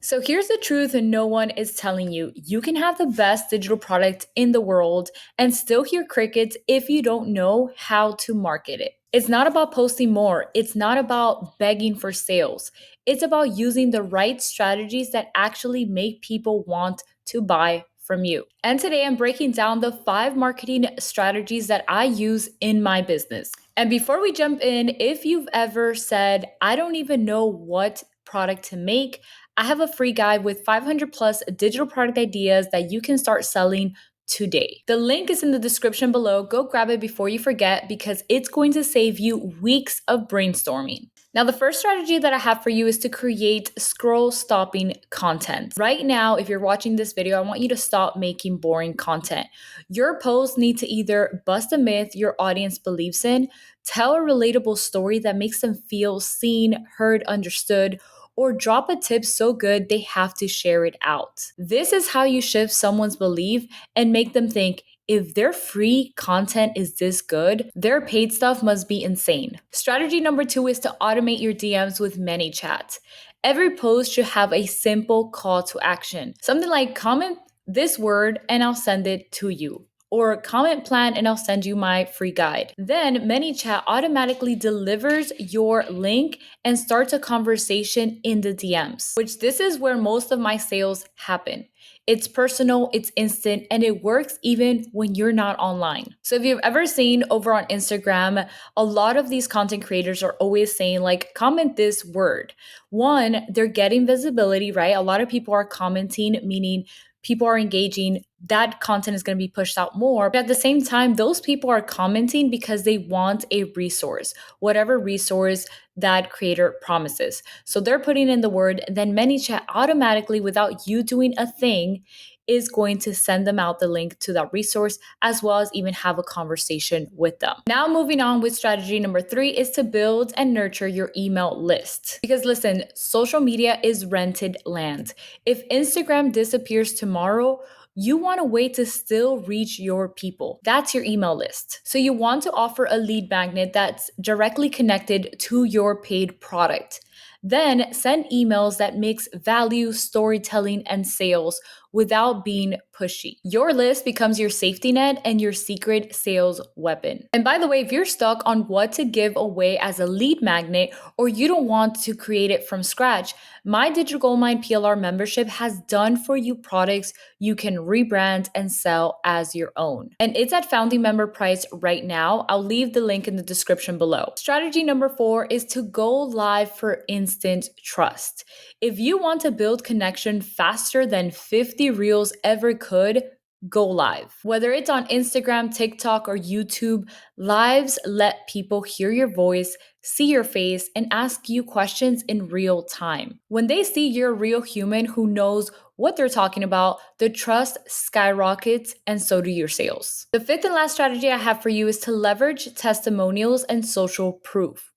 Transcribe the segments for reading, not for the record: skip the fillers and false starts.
So here's the truth, and no one is telling you. You can have the best digital product in the world and still hear crickets if you don't know how to market it. It's not about posting more, it's not about begging for sales. It's about using the right strategies that actually make people want to buy from you. And today I'm breaking down the 5 marketing strategies that I use in my business. And before we jump in, if you've ever said, I don't even know what product to make, I have a free guide with 500 plus digital product ideas that you can start selling today. The link is in the description below. Go grab it before you forget because it's going to save you weeks of brainstorming. Now, the first strategy that I have for you is to create scroll stopping content. Right now, if you're watching this video, I want you to stop making boring content. Your posts need to either bust a myth your audience believes in, tell a relatable story that makes them feel seen, heard, understood, or drop a tip so good they have to share it out. This is how you shift someone's belief and make them think, if their free content is this good, their paid stuff must be insane. Strategy number 2 is to automate your DMs with ManyChat. Every post should have a simple call to action. Something like comment this word and I'll send it to you. Or comment plan and I'll send you my free guide. Then ManyChat automatically delivers your link and starts a conversation in the DMs, which this is where most of my sales happen. It's personal, it's instant, and it works even when you're not online. So if you've ever seen over on Instagram, a lot of these content creators are always saying like, comment this word. One, they're getting visibility, right? A lot of people are commenting, meaning people are engaging, that content is going to be pushed out more. But at the same time, those people are commenting because they want a resource, whatever resource that creator promises. So they're putting in the word, then ManyChat automatically, without you doing a thing, is going to send them out the link to that resource as well as even have a conversation with them. Now, moving on with strategy number 3 is to build and nurture your email list. Because listen, social media is rented land. If Instagram disappears tomorrow, you want a way to still reach your people. That's your email list. So you want to offer a lead magnet that's directly connected to your paid product. Then send emails that mix value, storytelling, and sales without being pushy. Your list becomes your safety net and your secret sales weapon. And by the way, if you're stuck on what to give away as a lead magnet or you don't want to create it from scratch, my Digital Goldmine PLR membership has done for you products you can rebrand and sell as your own. And it's at founding member price right now. I'll leave the link in the description below. Strategy number 4 is to go live for instant trust. If you want to build connection faster than 50 reels ever could, go live. Whether it's on Instagram, TikTok, or YouTube, lives let people hear your voice, see your face, and ask you questions in real time. When they see you're a real human who knows what they're talking about, the trust skyrockets, and so do your sales. The 5th and last strategy I have for you is to leverage testimonials and social proof.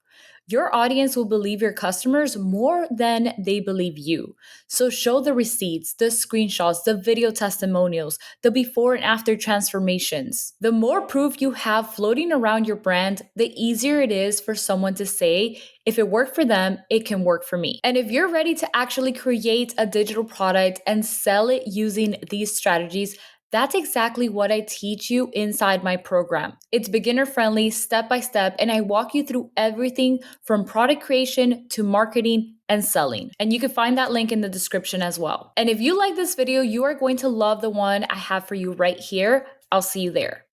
Your audience will believe your customers more than they believe you. So show the receipts, the screenshots, the video testimonials, the before and after transformations. The more proof you have floating around your brand, the easier it is for someone to say, if it worked for them, it can work for me. And if you're ready to actually create a digital product and sell it using these strategies, that's exactly what I teach you inside my program. It's beginner friendly, step by step, and I walk you through everything from product creation to marketing and selling. And you can find that link in the description as well. And if you like this video, you are going to love the one I have for you right here. I'll see you there.